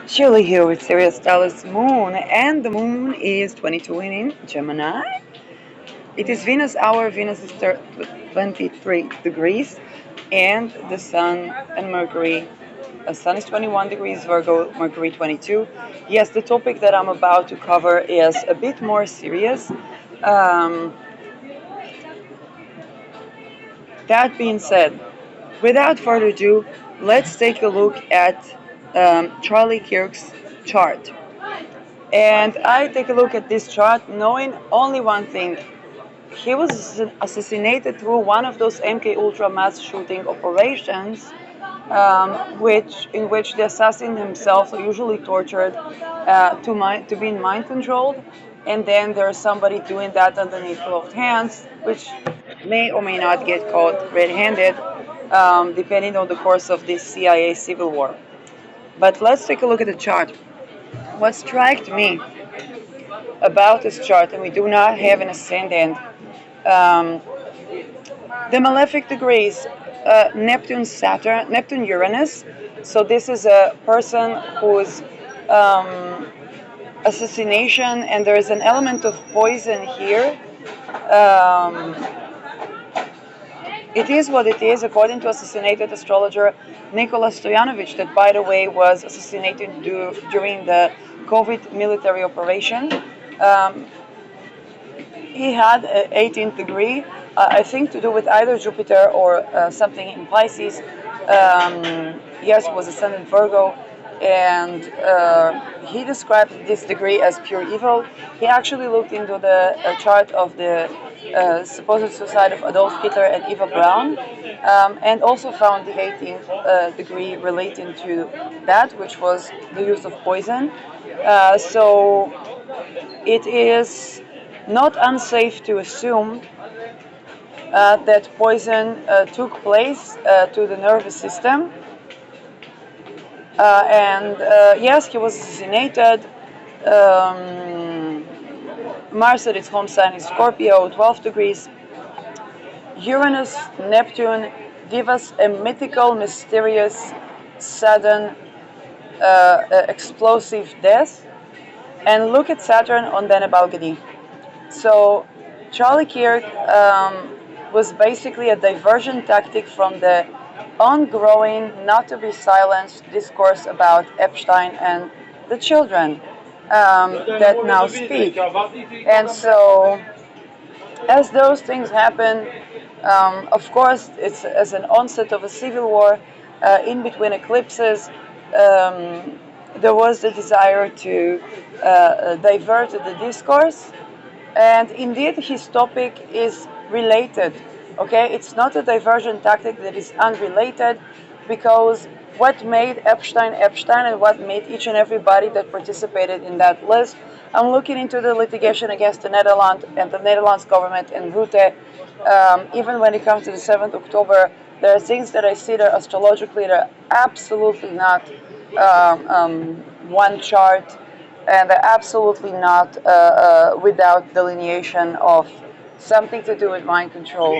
Surely here with Sirius Stellar's moon, and the moon is 22 in Gemini. It is Venus hour. Venus is 23 degrees, and the Sun and Mercury. The Sun is 21 degrees Virgo, Mercury 22. Yes, the topic that I'm about to cover is a bit more serious. Um, that being said, without further ado, let's take a look at Charlie Kirk's chart. And I take a look at this chart knowing only one thing. He was assassinated through one of those MK Ultra mass shooting operations, in which the assassin himself usually tortured to be mind controlled, and then there's somebody doing that underneath closed hands, which may or may not get caught red-handed, depending on the course of this CIA civil war. But let's take a look at the chart. What struck me about this chart, and we do not have an ascendant, um, the malefic degrees, Neptune, Saturn, Neptune, Uranus. So this is a person whose assassination, and there is an element of poison here. Um, it is what it is, according to assassinated astrologer Nicholas Stoyanovich, that, by the way, was assassinated during the COVID military operation. Um, he had an 18th degree, I think to do with either Jupiter or something in Pisces. Yes, it was ascendant Virgo, and he described this degree as pure evil. He actually looked into the chart of the supposed suicide of Adolf Hitler and Eva Braun, and also found the 18th degree relating to that, which was the use of poison. So it is not unsafe to assume that poison took place to the nervous system. And yes, he was assassinated. Mars at its home sign is Scorpio, 12 degrees. Uranus, Neptune give us a mythical, mysterious, sudden, explosive death. And look at Saturn on Deneb Al-Gadi. So Charlie Kirk was basically a diversion tactic from the ongoing, not to be silenced discourse about Epstein and the children that now speak. And so, as those things happen, of course, it's as an onset of a civil war, in between eclipses, there was the desire to divert the discourse. And indeed, his topic is related. Okay, it's not a diversion tactic that is unrelated, because what made Epstein Epstein and what made each and everybody that participated in that list. I'm looking into the litigation against the Netherlands and the Netherlands government and Rutte. Even when it comes to the 7th October, there are things that I see that astrologically that are absolutely not one chart, and they're absolutely not without delineation of something to do with mind control.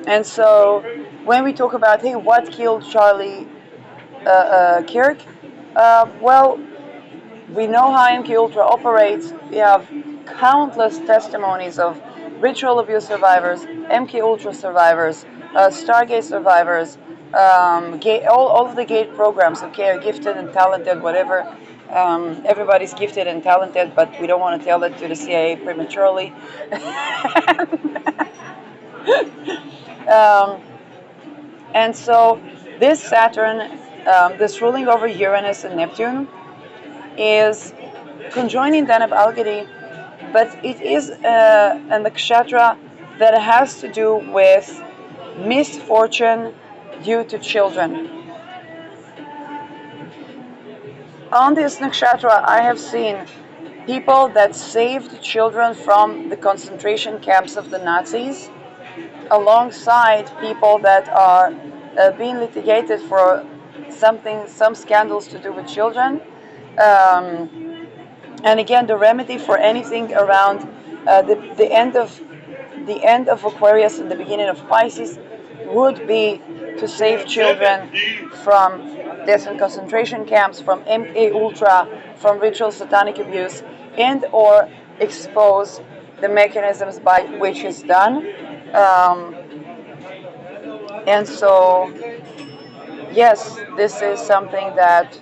And so when we talk about, hey, what killed Charlie Kirk? Well, we know how MK Ultra operates. We have countless testimonies of ritual abuse survivors, MK Ultra survivors, Stargate survivors, all of the gate programs, okay, are gifted and talented, whatever. Everybody's gifted and talented, but we don't want to tell that to the CIA prematurely. And so this Saturn, this ruling over Uranus and Neptune, is conjoining Deneb Al-Gadi, but it is a nakshatra that has to do with misfortune due to children. On this nakshatra, I have seen people that saved children from the concentration camps of the Nazis, alongside people that are being litigated for some scandals to do with children. And again, the remedy for anything around the end of Aquarius and the beginning of Pisces would be to save children from death in concentration camps, from MK Ultra, from ritual satanic abuse, and or expose the mechanisms by which it's done. Um, and so, yes, this is something that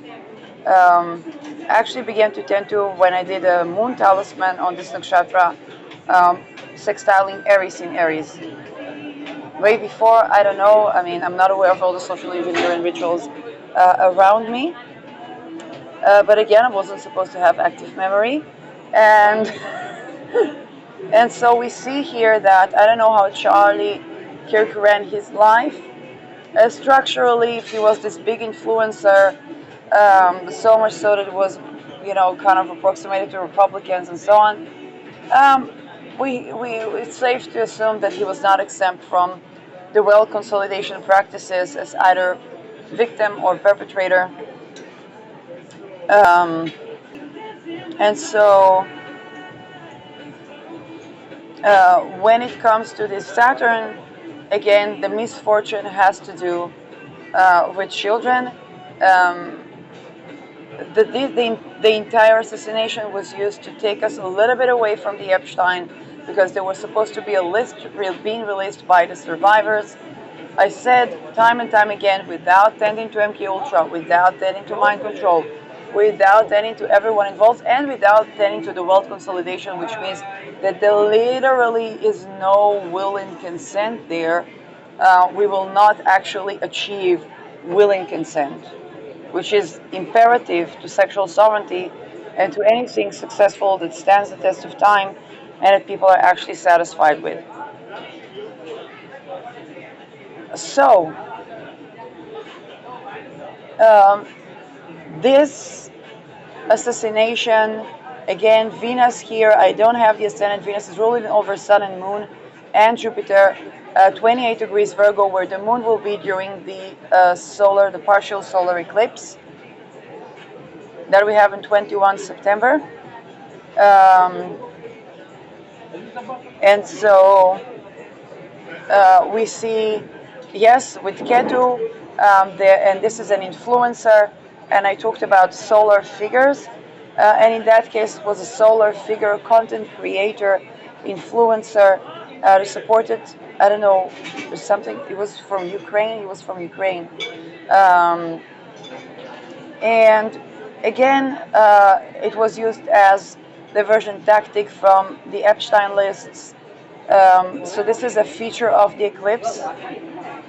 actually began to tend to when I did a moon talisman on this nakshatra, sextiling Aries in Aries. Way before, I don't know, I mean, I'm not aware of all the social engineering rituals around me. But again, I wasn't supposed to have active memory. And and so we see here that I don't know how Charlie Kirk ran his life. Structurally, if he was this big influencer, so much so that it was, kind of approximated to Republicans and so on. Um, it's safe to assume that he was not exempt from the wealth consolidation practices as either victim or perpetrator. Um, and so, when it comes to this Saturn, again, the misfortune has to do with children. Um, the entire assassination was used to take us a little bit away from the Epstein, because there was supposed to be a list being released by the survivors. I said time and time again, without tending to MK Ultra, without tending to mind control, without tending to everyone involved, and without tending to the wealth consolidation, which means that there literally is no will and consent there, we will not actually achieve willing consent, which is imperative to sexual sovereignty and to anything successful that stands the test of time and that people are actually satisfied with. So, this assassination, again, Venus here, I don't have the ascendant. Venus is ruling over Sun and Moon and Jupiter, 28 degrees Virgo, where the Moon will be during the the partial solar eclipse that we have in 21 September. And so we see, yes, with Ketu, and this is an influencer, and I talked about solar figures, and in that case it was a solar figure, content creator, influencer, who supported, I don't know, something, he was from Ukraine, and again, it was used as diversion tactic from the Epstein lists. So this is a feature of the eclipse.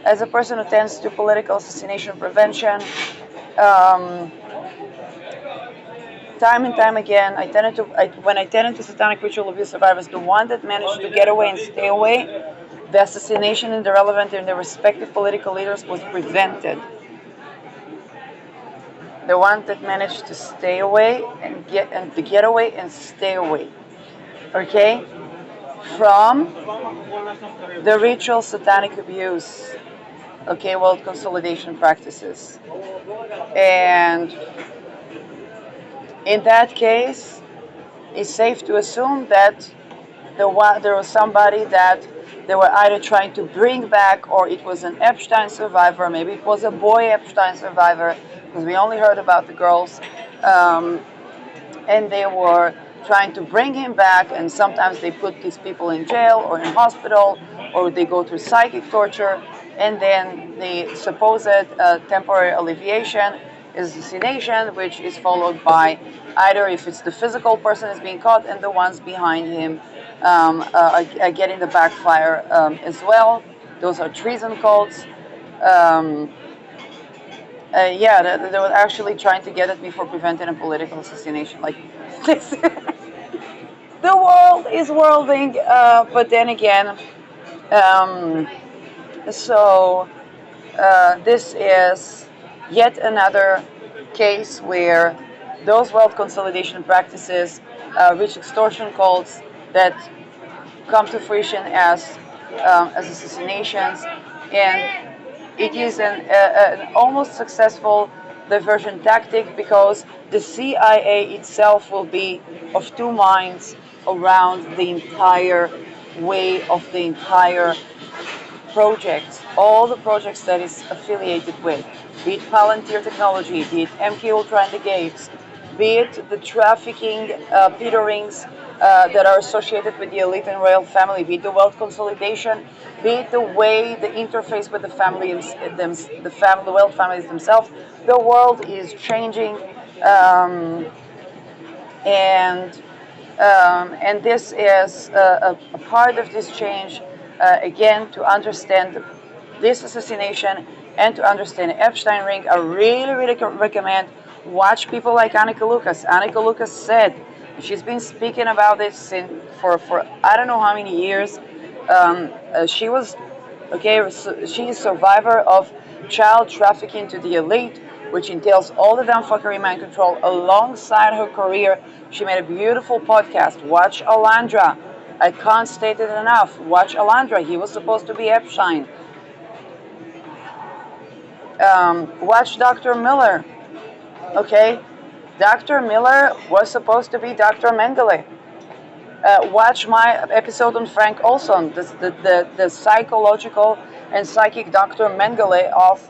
As a person who tends to political assassination prevention, time and time again, when I tended to satanic ritual abuse survivors, the one that managed to get away and stay away, the assassination and the relevant and the respective political leaders was prevented. The one that managed to stay away and get away and stay away, okay, from the ritual satanic abuse, okay, world consolidation practices. And in that case, it's safe to assume that there was somebody that they were either trying to bring back, or it was an Epstein survivor, maybe it was a boy Epstein survivor, because we only heard about the girls, and they were trying to bring him back, and sometimes they put these people in jail or in hospital, or they go through psychic torture, and then the supposed temporary alleviation is assassination, which is followed by either, if it's the physical person is being caught, and the ones behind him are getting the backfire as well. Those are treason cults. They were actually trying to get at me for preventing a political assassination. Like, this, the world is worlding, but then again, this is yet another case where those wealth consolidation practices reach extortion cults that come to fruition as assassinations, and it is an almost successful diversion tactic, because the CIA itself will be of two minds around the entire way of the entire projects, all the projects that is affiliated with, be it Palantir Technology, be it MK Ultra and the Gates, be it the trafficking peterings that are associated with the elite and royal family, be it the wealth consolidation, be it the way the interface with the family, the wealth families themselves. The world is changing, and and this is a part of this change, again, to understand this assassination and to understand Epstein ring. I really, really recommend watch people like Annika Lucas. Annika Lucas said she's been speaking about this for I don't know how many years. She was okay. So she's a survivor of child trafficking to the elite, which entails all the damn fuckery mind control alongside her career. She made a beautiful podcast. Watch Alandra. I can't state it enough. Watch Alandra. He was supposed to be Epstein. Watch Dr. Miller. Okay, Dr. Miller was supposed to be Dr. Mengele. Watch my episode on Frank Olson, the psychological and psychic Dr. Mengele of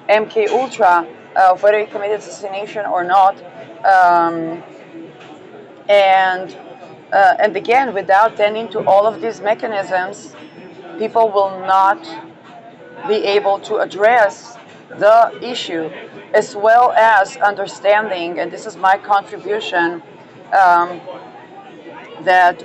MK Ultra, whether he committed assassination or not. Um, and and again, without tending to all of these mechanisms, people will not be able to address the issue, as well as understanding, and this is my contribution, um, that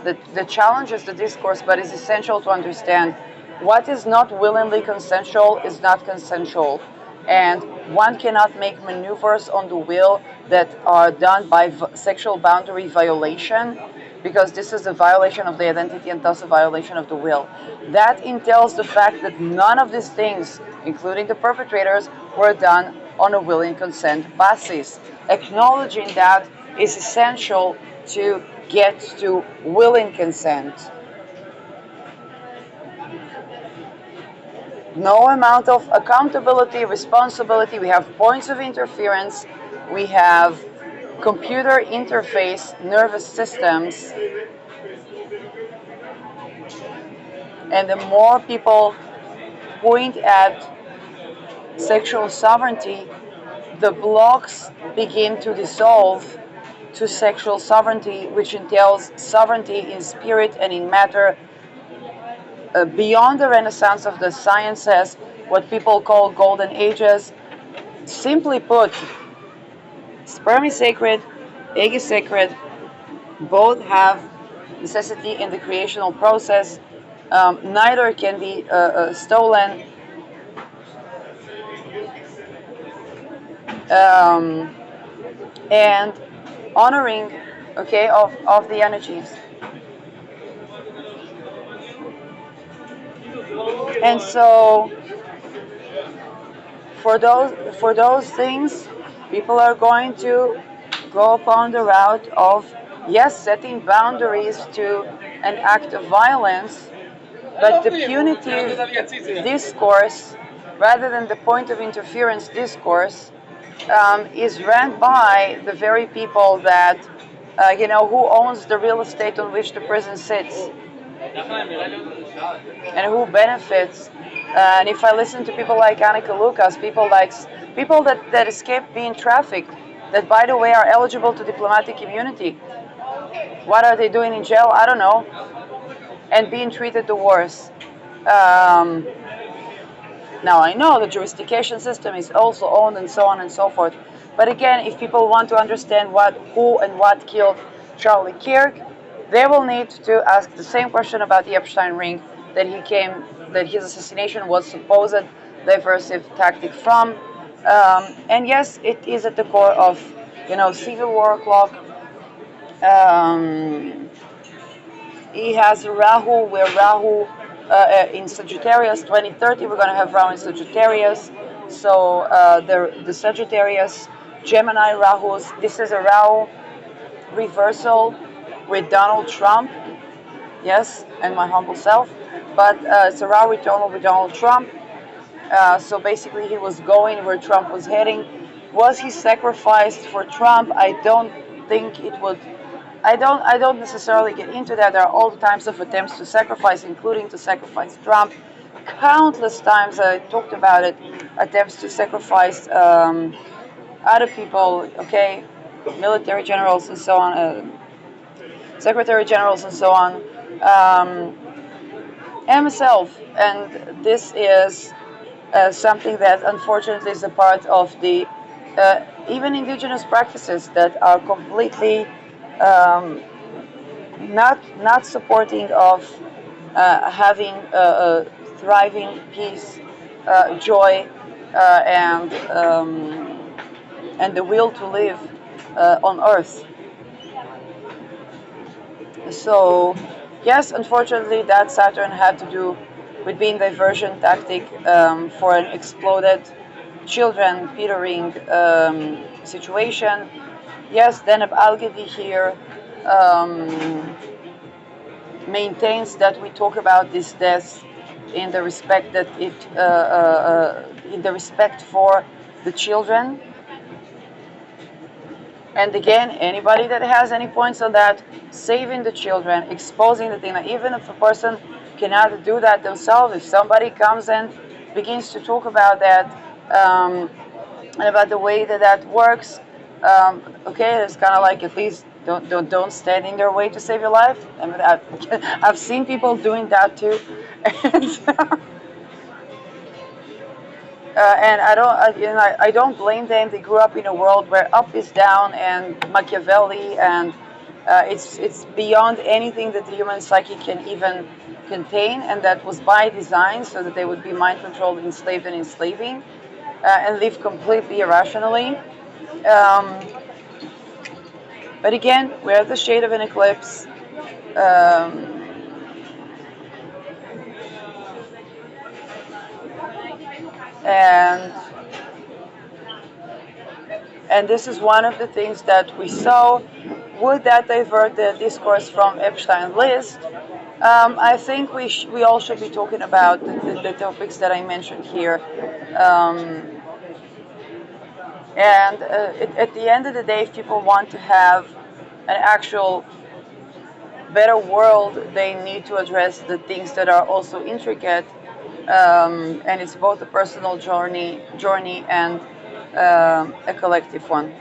the challenge is the discourse, but it's essential to understand what is not willingly consensual is not consensual. And one cannot make maneuvers on the will that are done by sexual boundary violation, because this is a violation of the identity and thus a violation of the will. That entails the fact that none of these things, including the perpetrators, were done on a willing consent basis. Acknowledging that is essential to get to willing consent. No amount of accountability, responsibility. We have points of interference. We have computer interface nervous systems. And the more people point at sexual sovereignty, the blocks begin to dissolve to sexual sovereignty, which entails sovereignty in spirit and in matter, beyond the renaissance of the sciences, what people call golden ages. Simply put, sperm is sacred, egg is sacred, both have necessity in the creational process. Neither can be stolen. And honoring, okay, of the energies. And so for those things, people are going to go upon the route of, yes, setting boundaries to an act of violence, but the punitive discourse, rather than the point of interference discourse, is ran by the very people that, who owns the real estate on which the prison sits, and who benefits. And if I listen to people like Annika Lucas, people that escape being trafficked, that by the way are eligible to diplomatic immunity, what are they doing in jail? I don't know, and being treated the worse. Now I know the jurisdiction system is also owned and so on and so forth. But again, if people want to understand who and what killed Charlie Kirk, they will need to ask the same question about the Epstein ring that his assassination was supposed diversive tactic from. And yes, it is at the core of, civil war clock. He has Rahu, where Rahu in Sagittarius 2030, we're going to have Rahu in Sagittarius. So the Sagittarius, Gemini Rahus, this is a Rahu reversal with Donald Trump, yes, and my humble self, but it's a Rahu return with Donald Trump. So basically he was going where Trump was heading. Was he sacrificed for Trump? I don't think it would I don't necessarily get into that. There are all types of attempts to sacrifice, including to sacrifice Trump. Countless times I talked about it. Attempts to sacrifice other people. Okay, military generals and so on, secretary generals and so on, and myself. And this is something that unfortunately is a part of the even indigenous practices that are completely um, not supporting of having a thriving peace, joy, and the will to live on Earth. So, yes, unfortunately, that Saturn had to do with being diversion tactic for an exploded children petering situation. Yes, Deneb Algedi here maintains that we talk about this death in the respect that in the respect for the children. And again, anybody that has any points on that, saving the children, exposing the thing, even if a person cannot do that themselves, if somebody comes and begins to talk about that and about the way that that works, okay, it's kind of like at least don't stand in their way to save your life. I mean, I've seen people doing that too. And, and I don't blame them. They grew up in a world where up is down and Machiavelli, and it's beyond anything that the human psyche can even contain, and that was by design so that they would be mind controlled, enslaved, and enslaving, and live completely irrationally. Um, but again, we're at the shade of an eclipse. Um, and And this is one of the things that we saw. Would that divert the discourse from Epstein list? I think we all should be talking about the topics that I mentioned here. Um, and at the end of the day, if people want to have an actual better world, they need to address the things that are also intricate. And it's both a personal journey and a collective one.